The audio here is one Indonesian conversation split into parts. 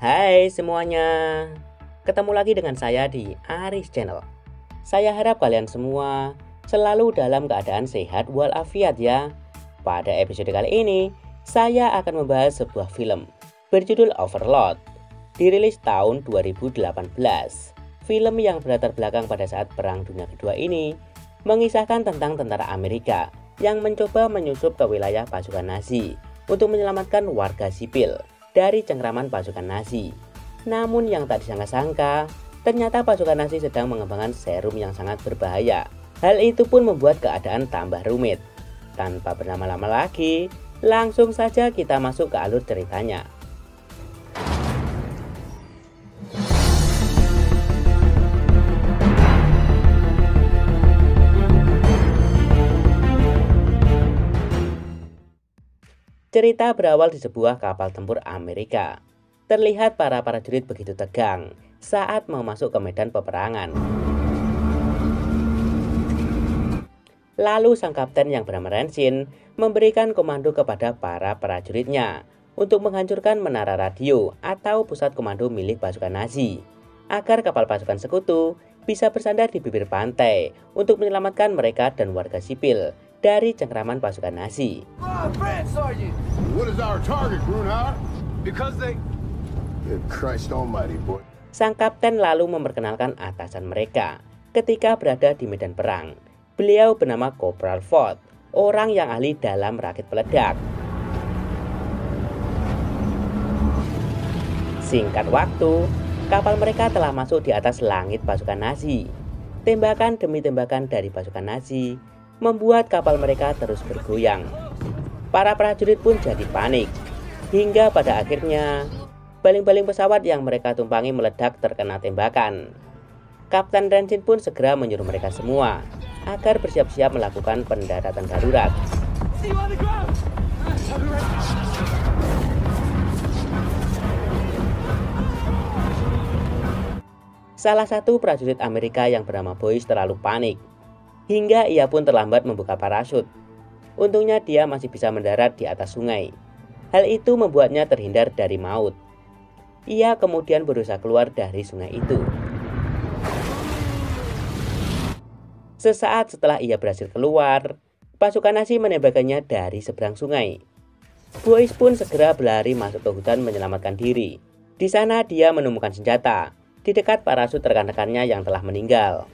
Hai semuanya, ketemu lagi dengan saya di Aris Channel. Saya harap kalian semua selalu dalam keadaan sehat walafiat ya. Pada episode kali ini, saya akan membahas sebuah film berjudul Overlord, dirilis tahun 2018. Film yang berlatar belakang pada saat Perang Dunia Kedua ini mengisahkan tentang tentara Amerika yang mencoba menyusup ke wilayah pasukan Nazi untuk menyelamatkan warga sipil dari cengkraman pasukan Nazi. Namun yang tak disangka-sangka, ternyata pasukan Nazi sedang mengembangkan serum yang sangat berbahaya. Hal itu pun membuat keadaan tambah rumit. Tanpa berlama-lama lagi, langsung saja kita masuk ke alur ceritanya. Cerita berawal di sebuah kapal tempur Amerika. Terlihat para prajurit begitu tegang saat mau masuk ke medan peperangan. Lalu sang kapten yang bernama Rensin memberikan komando kepada para prajuritnya untuk menghancurkan menara radio atau pusat komando milik pasukan Nazi, agar kapal pasukan sekutu bisa bersandar di bibir pantai untuk menyelamatkan mereka dan warga sipil dari cengkraman pasukan Nazi. Sang kapten lalu memperkenalkan atasan mereka ketika berada di medan perang. Beliau bernama Corporal Ford, orang yang ahli dalam rakit peledak. Singkat waktu, kapal mereka telah masuk di atas langit pasukan Nazi. Tembakan demi tembakan dari pasukan Nazi membuat kapal mereka terus bergoyang. Para prajurit pun jadi panik, hingga pada akhirnya baling-baling pesawat yang mereka tumpangi meledak terkena tembakan. Kapten Rensin pun segera menyuruh mereka semua agar bersiap-siap melakukan pendaratan darurat. Salah satu prajurit Amerika yang bernama Boyce terlalu panik, hingga ia pun terlambat membuka parasut. Untungnya dia masih bisa mendarat di atas sungai. Hal itu membuatnya terhindar dari maut. Ia kemudian berusaha keluar dari sungai itu. Sesaat setelah ia berhasil keluar, pasukan Nazi menembakkannya dari seberang sungai. Boyce pun segera berlari masuk ke hutan menyelamatkan diri. Di sana dia menemukan senjata di dekat parasut rekan-rekannya yang telah meninggal.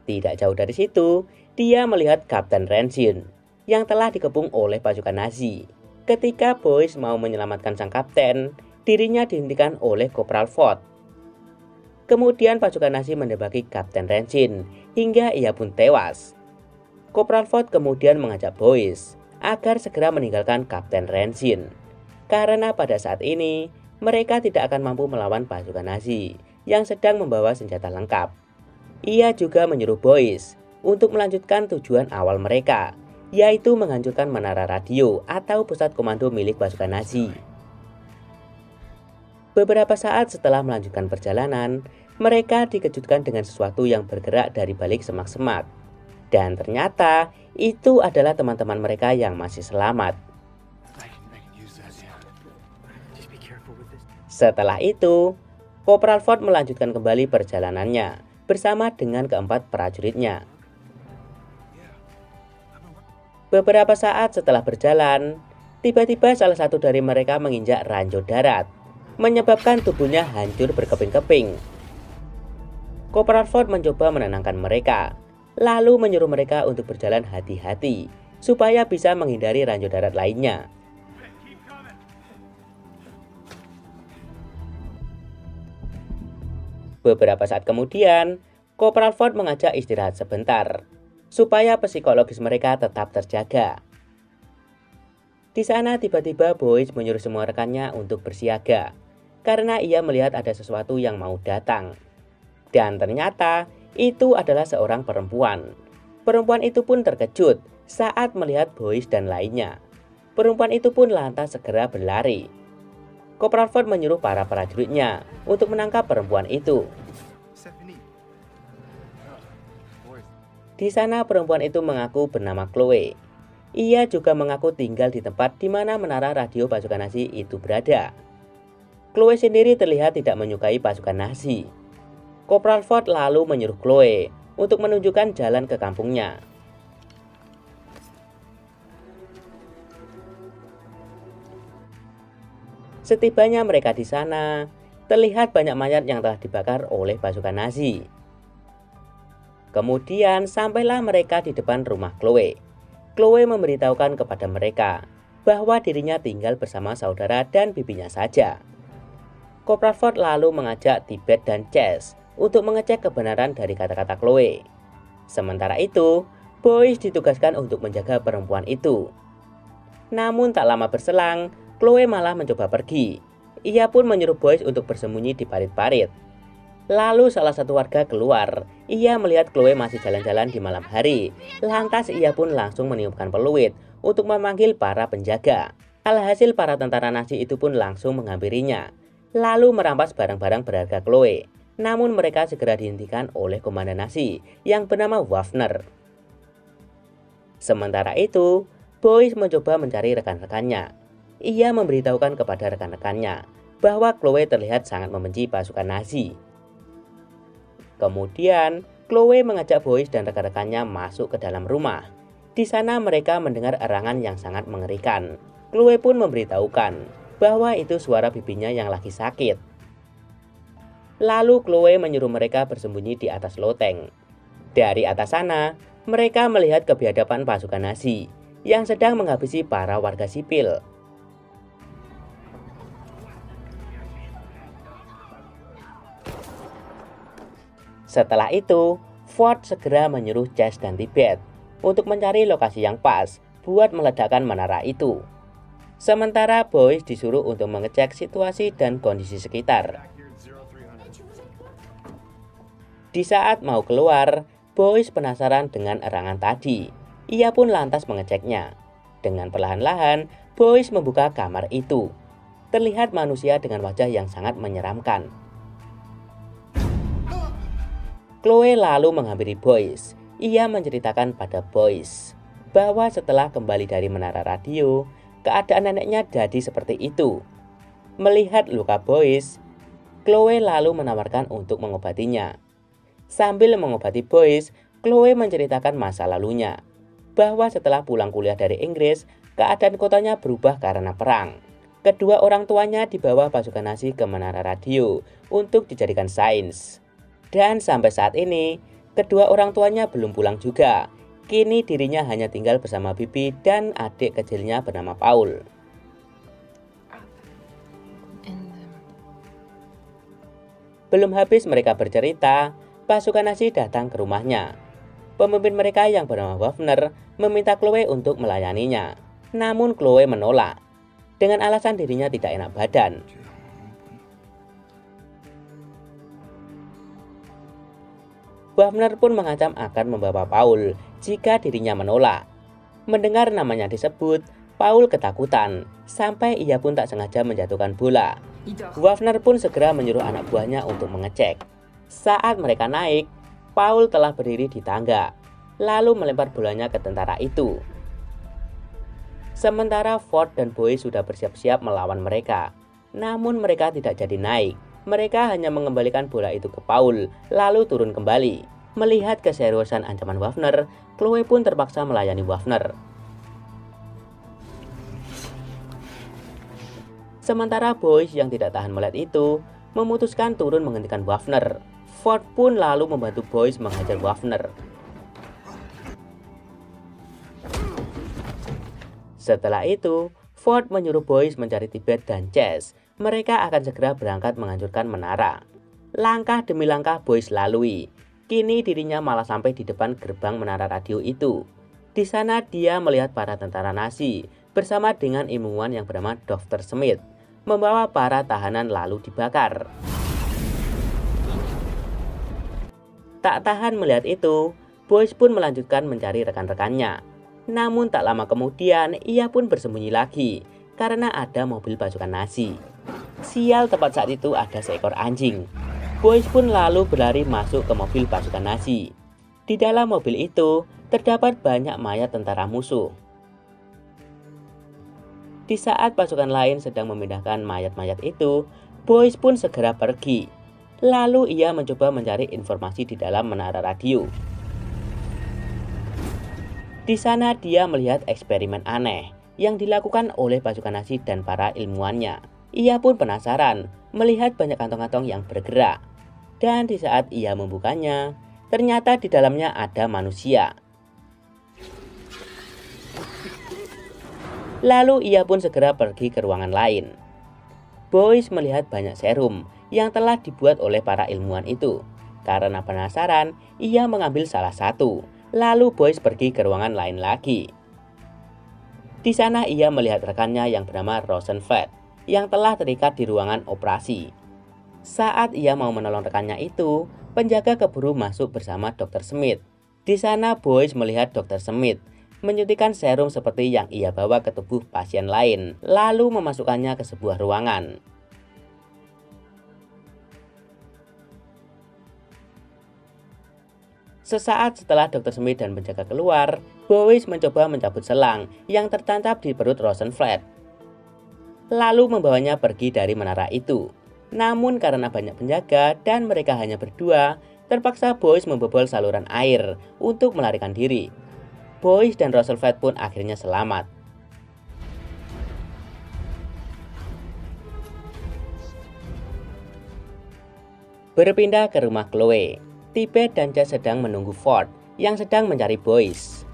Tidak jauh dari situ, dia melihat Kapten Rensin yang telah dikepung oleh pasukan Nazi. Ketika Boyce mau menyelamatkan sang kapten, dirinya dihentikan oleh Corporal Ford. Kemudian pasukan Nazi menembaki Kapten Rensin hingga ia pun tewas. Corporal Ford kemudian mengajak Boyce agar segera meninggalkan Kapten Rensin, karena pada saat ini mereka tidak akan mampu melawan pasukan Nazi yang sedang membawa senjata lengkap. Ia juga menyuruh Boyce untuk melanjutkan tujuan awal mereka, yaitu menghancurkan menara radio atau pusat komando milik pasukan Nazi. Beberapa saat setelah melanjutkan perjalanan, mereka dikejutkan dengan sesuatu yang bergerak dari balik semak-semak. Dan ternyata itu adalah teman-teman mereka yang masih selamat. Setelah itu, Corporal Ford melanjutkan kembali perjalanannya bersama dengan keempat prajuritnya. Beberapa saat setelah berjalan, tiba-tiba salah satu dari mereka menginjak ranjau darat, menyebabkan tubuhnya hancur berkeping-keping. Corporal Ford mencoba menenangkan mereka, lalu menyuruh mereka untuk berjalan hati-hati, supaya bisa menghindari ranjau darat lainnya. Beberapa saat kemudian, Corporal Ford mengajak istirahat sebentar, supaya psikologis mereka tetap terjaga. Di sana tiba-tiba Boyce menyuruh semua rekannya untuk bersiaga, karena ia melihat ada sesuatu yang mau datang. Dan ternyata itu adalah seorang perempuan. Perempuan itu pun terkejut saat melihat Boyce dan lainnya. Perempuan itu pun lantas segera berlari. Corporal Ford menyuruh para prajuritnya untuk menangkap perempuan itu. Di sana perempuan itu mengaku bernama Chloe. Ia juga mengaku tinggal di tempat di mana menara radio pasukan Nazi itu berada. Chloe sendiri terlihat tidak menyukai pasukan Nazi. Kopral Ford lalu menyuruh Chloe untuk menunjukkan jalan ke kampungnya. Setibanya mereka di sana, terlihat banyak mayat yang telah dibakar oleh pasukan Nazi. Kemudian sampailah mereka di depan rumah Chloe. Chloe memberitahukan kepada mereka bahwa dirinya tinggal bersama saudara dan bibinya saja. Kopral Ford lalu mengajak Tibet dan Chess untuk mengecek kebenaran dari kata-kata Chloe. Sementara itu, Boyce ditugaskan untuk menjaga perempuan itu. Namun tak lama berselang, Chloe malah mencoba pergi. Ia pun menyuruh Boyce untuk bersembunyi di parit-parit. Lalu salah satu warga keluar. Ia melihat Chloe masih jalan-jalan di malam hari. Lantas ia pun langsung meniupkan peluit untuk memanggil para penjaga. Alhasil para tentara Nazi itu pun langsung menghampirinya, lalu merampas barang-barang berharga Chloe. Namun mereka segera dihentikan oleh komandan Nazi yang bernama Waffner. Sementara itu, Boyce mencoba mencari rekan-rekannya. Ia memberitahukan kepada rekan-rekannya bahwa Chloe terlihat sangat membenci pasukan Nazi. Kemudian, Chloe mengajak Boyce dan rekan-rekannya masuk ke dalam rumah. Di sana mereka mendengar erangan yang sangat mengerikan. Chloe pun memberitahukan bahwa itu suara bibinya yang lagi sakit. Lalu Chloe menyuruh mereka bersembunyi di atas loteng. Dari atas sana, mereka melihat kebiadaban pasukan Nazi yang sedang menghabisi para warga sipil. Setelah itu, Ford segera menyuruh Chess dan Tibet untuk mencari lokasi yang pas buat meledakkan menara itu. Sementara Boyce disuruh untuk mengecek situasi dan kondisi sekitar. Di saat mau keluar, Boyce penasaran dengan erangan tadi. Ia pun lantas mengeceknya. Dengan perlahan-lahan, Boyce membuka kamar itu. Terlihat manusia dengan wajah yang sangat menyeramkan. Chloe lalu menghampiri Boyce. Ia menceritakan pada Boyce bahwa setelah kembali dari menara radio, keadaan neneknya jadi seperti itu. Melihat luka Boyce, Chloe lalu menawarkan untuk mengobatinya. Sambil mengobati Boyce, Chloe menceritakan masa lalunya, bahwa setelah pulang kuliah dari Inggris, keadaan kotanya berubah karena perang. Kedua orang tuanya dibawa pasukan Nazi ke menara radio untuk dijadikan sains. Dan sampai saat ini, kedua orang tuanya belum pulang juga. Kini dirinya hanya tinggal bersama bibi dan adik kecilnya bernama Paul. Belum habis mereka bercerita, pasukan Nazi datang ke rumahnya. Pemimpin mereka yang bernama Waffner meminta Chloe untuk melayaninya. Namun Chloe menolak, dengan alasan dirinya tidak enak badan. Waffner pun mengancam akan membawa Paul jika dirinya menolak. Mendengar namanya disebut, Paul ketakutan, sampai ia pun tak sengaja menjatuhkan bola. Waffner pun segera menyuruh anak buahnya untuk mengecek. Saat mereka naik, Paul telah berdiri di tangga, lalu melempar bolanya ke tentara itu. Sementara Ford dan Boyce sudah bersiap-siap melawan mereka. Namun mereka tidak jadi naik. Mereka hanya mengembalikan bola itu ke Paul, lalu turun kembali. Melihat keseriusan ancaman Waffner, Chloe pun terpaksa melayani Waffner. Sementara Boyce yang tidak tahan melihat itu, memutuskan turun menghentikan Waffner. Ford pun lalu membantu Boyce menghajar Waffner. Setelah itu, Ford menyuruh Boyce mencari Tibet dan Chess. Mereka akan segera berangkat menghancurkan menara. Langkah demi langkah Boyce lalui. Kini dirinya malah sampai di depan gerbang menara radio itu. Di sana dia melihat para tentara Nazi bersama dengan ilmuwan yang bernama Dr. Smith membawa para tahanan lalu dibakar. Tak tahan melihat itu, Boyce pun melanjutkan mencari rekan-rekannya. Namun tak lama kemudian ia pun bersembunyi lagi karena ada mobil pasukan Nazi. Sial, tepat saat itu ada seekor anjing. Boyce pun lalu berlari masuk ke mobil pasukan Nazi. Di dalam mobil itu terdapat banyak mayat tentara musuh. Di saat pasukan lain sedang memindahkan mayat-mayat itu, Boyce pun segera pergi. Lalu ia mencoba mencari informasi di dalam menara radio. Di sana dia melihat eksperimen aneh yang dilakukan oleh pasukan Nazi dan para ilmuwannya. Ia pun penasaran melihat banyak kantong-kantong yang bergerak. Dan di saat ia membukanya, ternyata di dalamnya ada manusia. Lalu ia pun segera pergi ke ruangan lain. Boyce melihat banyak serum yang telah dibuat oleh para ilmuwan itu. Karena penasaran, ia mengambil salah satu. Lalu Boyce pergi ke ruangan lain lagi. Di sana ia melihat rekannya yang bernama Rosenfeld yang telah terikat di ruangan operasi. Saat ia mau menolong rekannya itu, penjaga keburu masuk bersama Dr. Smith. Di sana Boyce melihat Dr. Smith menyuntikkan serum seperti yang ia bawa ke tubuh pasien lain, lalu memasukkannya ke sebuah ruangan. Sesaat setelah Dr. Smith dan penjaga keluar, Boyce mencoba mencabut selang yang tertancap di perut Rosenfeld, lalu membawanya pergi dari menara itu. Namun karena banyak penjaga dan mereka hanya berdua, terpaksa Boyce membobol saluran air untuk melarikan diri. Boyce dan Rosenfeld pun akhirnya selamat. Berpindah ke rumah Chloe, Tibet dan Jess sedang menunggu Ford yang sedang mencari Boyce.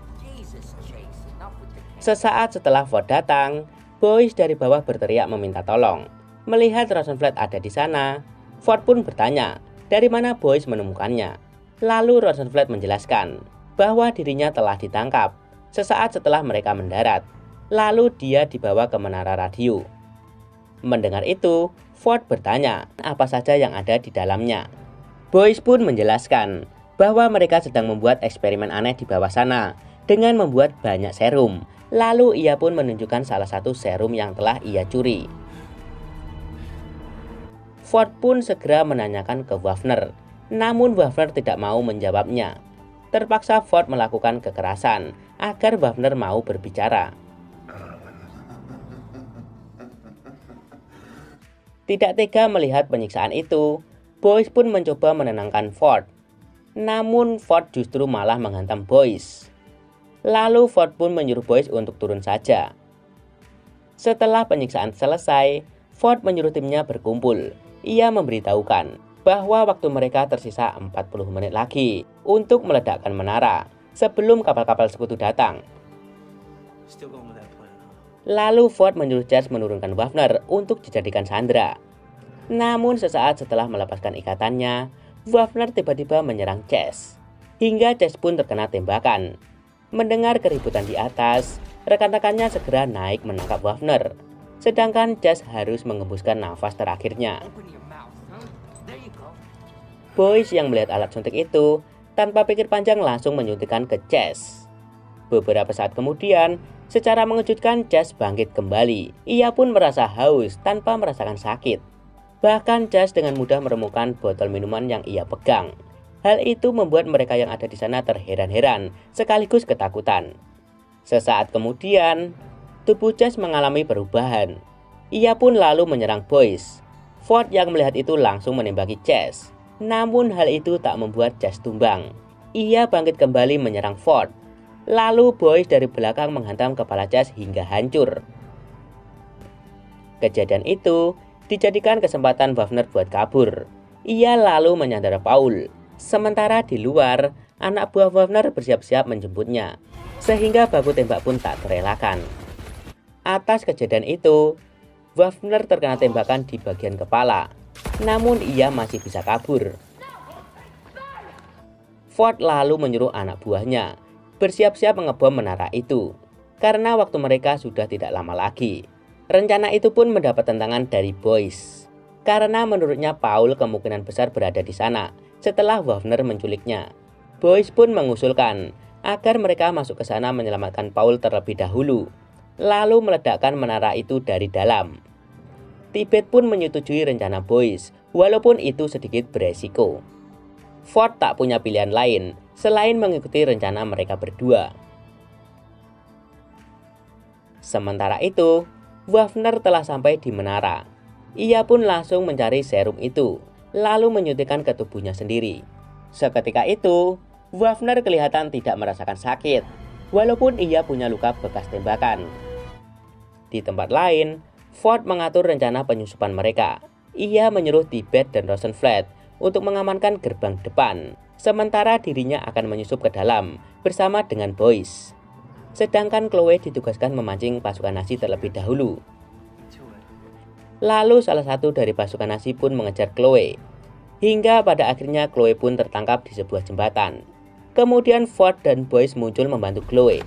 Sesaat setelah Ford datang, Boyce dari bawah berteriak meminta tolong. Melihat Rosenfeld ada di sana, Ford pun bertanya dari mana Boyce menemukannya. Lalu Rosenfeld menjelaskan bahwa dirinya telah ditangkap sesaat setelah mereka mendarat. Lalu dia dibawa ke menara radio. Mendengar itu, Ford bertanya apa saja yang ada di dalamnya. Boyce pun menjelaskan bahwa mereka sedang membuat eksperimen aneh di bawah sana dengan membuat banyak serum. Lalu ia pun menunjukkan salah satu serum yang telah ia curi. Ford pun segera menanyakan ke Waffner, namun Waffner tidak mau menjawabnya. Terpaksa Ford melakukan kekerasan agar Waffner mau berbicara. Tidak tega melihat penyiksaan itu, Boyce pun mencoba menenangkan Ford. Namun Ford justru malah menghantam Boyce. Lalu Ford pun menyuruh Boyce untuk turun saja. Setelah penyiksaan selesai, Ford menyuruh timnya berkumpul. Ia memberitahukan bahwa waktu mereka tersisa 40 menit lagi untuk meledakkan menara sebelum kapal-kapal sekutu datang. Lalu Ford menyuruh Jess menurunkan Waffner untuk dijadikan sandera. Namun sesaat setelah melepaskan ikatannya, Waffner tiba-tiba menyerang Jess, hingga Jess pun terkena tembakan. Mendengar keributan di atas, rekan-rekannya segera naik menangkap Waffner, sedangkan Jess harus mengembuskan nafas terakhirnya. Boyce yang melihat alat suntik itu, tanpa pikir panjang langsung menyuntikkan ke Jess. Beberapa saat kemudian, secara mengejutkan Jess bangkit kembali. Ia pun merasa haus tanpa merasakan sakit. Bahkan Jess dengan mudah menemukan botol minuman yang ia pegang. Hal itu membuat mereka yang ada di sana terheran-heran sekaligus ketakutan. Sesaat kemudian, tubuh Jess mengalami perubahan. Ia pun lalu menyerang Boyce. Ford yang melihat itu langsung menembaki Jess. Namun hal itu tak membuat Jess tumbang. Ia bangkit kembali menyerang Ford. Lalu Boyce dari belakang menghantam kepala Jess hingga hancur. Kejadian itu dijadikan kesempatan Waffner buat kabur. Ia lalu menyandera Paul. Sementara di luar, anak buah Waffner bersiap-siap menjemputnya, sehingga baku tembak pun tak terelakkan. Atas kejadian itu, Waffner terkena tembakan di bagian kepala, namun ia masih bisa kabur. Ford lalu menyuruh anak buahnya bersiap-siap mengebom menara itu, karena waktu mereka sudah tidak lama lagi. Rencana itu pun mendapat tentangan dari Boyce, karena menurutnya Paul kemungkinan besar berada di sana setelah Waffner menculiknya. Boyce pun mengusulkan agar mereka masuk ke sana menyelamatkan Paul terlebih dahulu, lalu meledakkan menara itu dari dalam. Tibet pun menyetujui rencana Boyce, walaupun itu sedikit beresiko. Ford tak punya pilihan lain selain mengikuti rencana mereka berdua. Sementara itu, Waffner telah sampai di menara. Ia pun langsung mencari serum itu, lalu menyuntikkan ke tubuhnya sendiri. Seketika itu, Wagner kelihatan tidak merasakan sakit, walaupun ia punya luka bekas tembakan. Di tempat lain, Ford mengatur rencana penyusupan mereka. Ia menyuruh Tibet dan Rosenfeld untuk mengamankan gerbang depan, sementara dirinya akan menyusup ke dalam bersama dengan Boyce. Sedangkan Chloe ditugaskan memancing pasukan Nazi terlebih dahulu. Lalu salah satu dari pasukan Nazi pun mengejar Chloe, hingga pada akhirnya Chloe pun tertangkap di sebuah jembatan. Kemudian Ford dan Boyce muncul membantu Chloe.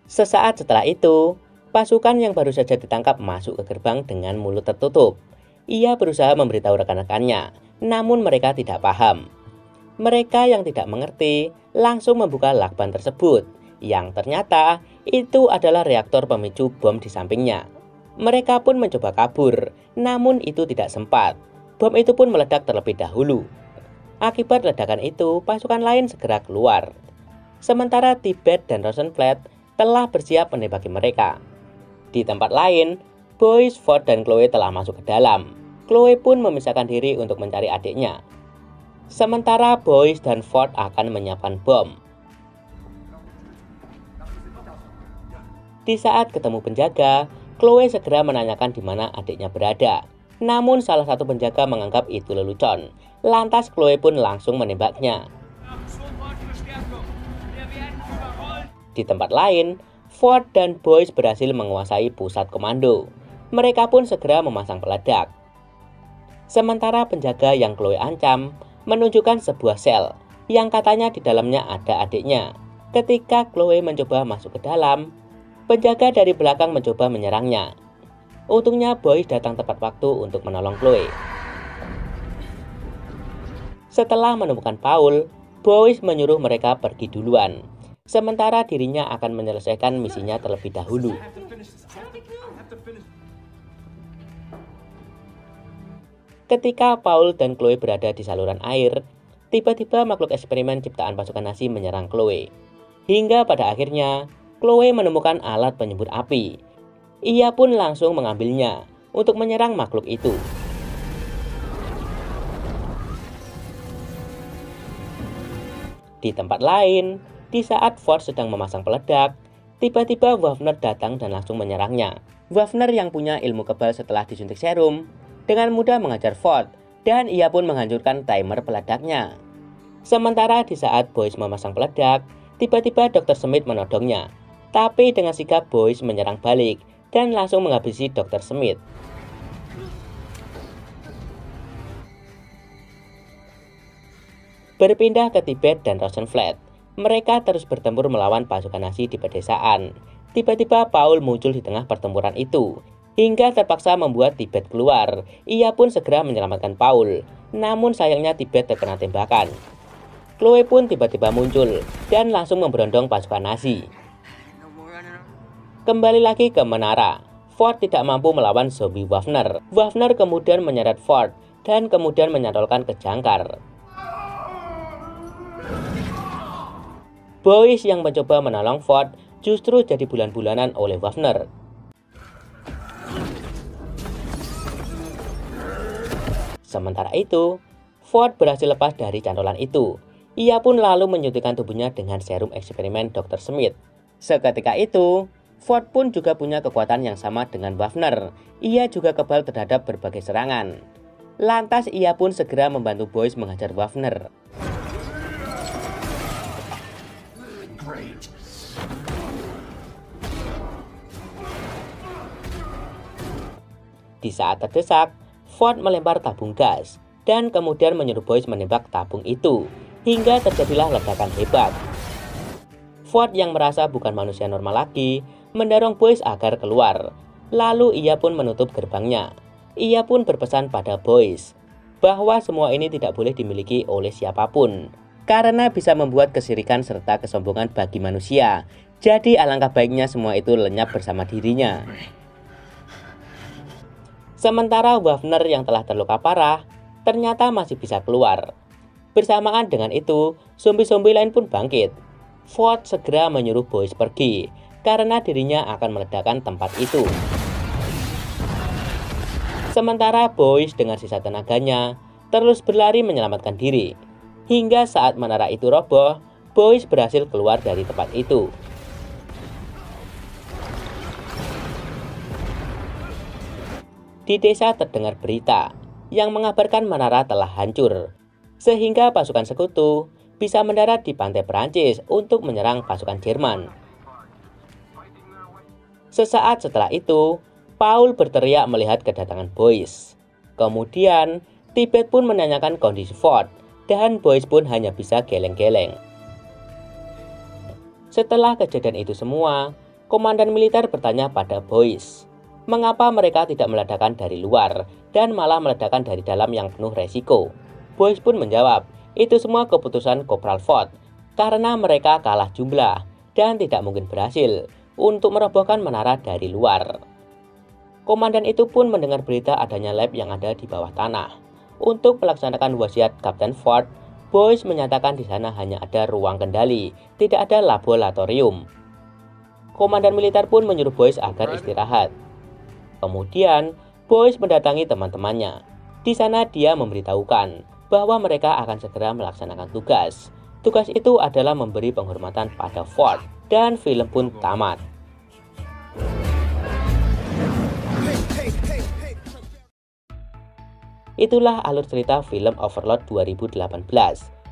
Sesaat setelah itu, pasukan yang baru saja ditangkap masuk ke gerbang dengan mulut tertutup. Ia berusaha memberitahu rekan-rekannya, namun mereka tidak paham. Mereka yang tidak mengerti langsung membuka lakban tersebut, yang ternyata itu adalah reaktor pemicu bom di sampingnya. Mereka pun mencoba kabur, namun itu tidak sempat. Bom itu pun meledak terlebih dahulu. Akibat ledakan itu, pasukan lain segera keluar. Sementara Tibet dan Rosenfeld telah bersiap menembaki mereka. Di tempat lain, Boyce, Ford, dan Chloe telah masuk ke dalam. Chloe pun memisahkan diri untuk mencari adiknya. Sementara Boyce dan Ford akan menyiapkan bom. Di saat ketemu penjaga, Chloe segera menanyakan di mana adiknya berada. Namun salah satu penjaga menganggap itu lelucon. Lantas Chloe pun langsung menembaknya. Di tempat lain, Ford dan Boyce berhasil menguasai pusat komando. Mereka pun segera memasang peledak. Sementara penjaga yang Chloe ancam menunjukkan sebuah sel yang katanya di dalamnya ada adiknya. Ketika Chloe mencoba masuk ke dalam, penjaga dari belakang mencoba menyerangnya. Untungnya Boyce datang tepat waktu untuk menolong Chloe. Setelah menemukan Paul, Boyce menyuruh mereka pergi duluan, sementara dirinya akan menyelesaikan misinya terlebih dahulu. Ketika Paul dan Chloe berada di saluran air, tiba-tiba makhluk eksperimen ciptaan pasukan Nazi menyerang Chloe. Hingga pada akhirnya, Chloe menemukan alat penyembur api. Ia pun langsung mengambilnya untuk menyerang makhluk itu. Di tempat lain, di saat Ford sedang memasang peledak, tiba-tiba Wagner datang dan langsung menyerangnya. Wagner yang punya ilmu kebal setelah disuntik serum, dengan mudah mengajar Ford, dan ia pun menghancurkan timer peledaknya. Sementara di saat Boyce memasang peledak, tiba-tiba Dr. Smith menodongnya. Tapi dengan sigap Boyce menyerang balik dan langsung menghabisi Dr. Smith. Berpindah ke Tibet dan Rosenfeld, mereka terus bertempur melawan pasukan Nazi di pedesaan. Tiba-tiba Paul muncul di tengah pertempuran itu, hingga terpaksa membuat Tibet keluar. Ia pun segera menyelamatkan Paul, namun sayangnya Tibet terkena tembakan. Chloe pun tiba-tiba muncul dan langsung memberondong pasukan Nazi. Kembali lagi ke menara, Ford tidak mampu melawan zombie Wagner. Wagner kemudian menyeret Ford dan kemudian menyantolkan ke jangkar. Boyce yang mencoba menolong Ford justru jadi bulan-bulanan oleh Wagner. Sementara itu, Ford berhasil lepas dari cantolan itu. Ia pun lalu menyuntikkan tubuhnya dengan serum eksperimen Dr. Smith. Seketika itu, Ford pun juga punya kekuatan yang sama dengan Wagner. Ia juga kebal terhadap berbagai serangan. Lantas ia pun segera membantu Boyce menghajar Wagner. Di saat terdesak, Ford melempar tabung gas dan kemudian menyuruh Boyce menembak tabung itu, hingga terjadilah ledakan hebat. Ford yang merasa bukan manusia normal lagi, mendorong Boyce agar keluar. Lalu ia pun menutup gerbangnya. Ia pun berpesan pada Boyce bahwa semua ini tidak boleh dimiliki oleh siapapun, karena bisa membuat kesirikan serta kesombongan bagi manusia. Jadi alangkah baiknya semua itu lenyap bersama dirinya. Sementara Wagner yang telah terluka parah ternyata masih bisa keluar. Bersamaan dengan itu, zombie-zombie lain pun bangkit. Ford segera menyuruh Boyce pergi karena dirinya akan meledakkan tempat itu. Sementara Boyce dengan sisa tenaganya terus berlari menyelamatkan diri. Hingga saat menara itu roboh, Boyce berhasil keluar dari tempat itu. Di desa terdengar berita yang mengabarkan menara telah hancur, sehingga pasukan sekutu bisa mendarat di pantai Perancis untuk menyerang pasukan Jerman. Sesaat setelah itu, Paul berteriak melihat kedatangan Boyce. Kemudian, Tibet pun menanyakan kondisi Ford, dan Boyce pun hanya bisa geleng-geleng. Setelah kejadian itu semua, komandan militer bertanya pada Boyce, mengapa mereka tidak meledakkan dari luar dan malah meledakkan dari dalam yang penuh resiko. Boyce pun menjawab, itu semua keputusan Kopral Ford, karena mereka kalah jumlah dan tidak mungkin berhasil untuk merobohkan menara dari luar. Komandan itu pun mendengar berita adanya lab yang ada di bawah tanah. Untuk melaksanakan wasiat Kapten Ford, Boyce menyatakan di sana hanya ada ruang kendali, tidak ada laboratorium. Komandan militer pun menyuruh Boyce agar istirahat. Kemudian, Boyce mendatangi teman-temannya. Di sana dia memberitahukan bahwa mereka akan segera melaksanakan tugas. Tugas itu adalah memberi penghormatan pada Ford, dan film pun tamat. Itulah alur cerita film Overlord 2018.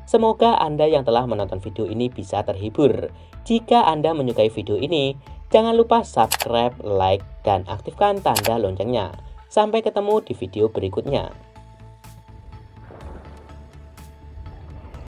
Semoga Anda yang telah menonton video ini bisa terhibur. Jika Anda menyukai video ini, jangan lupa subscribe, like, dan aktifkan tanda loncengnya. Sampai ketemu di video berikutnya.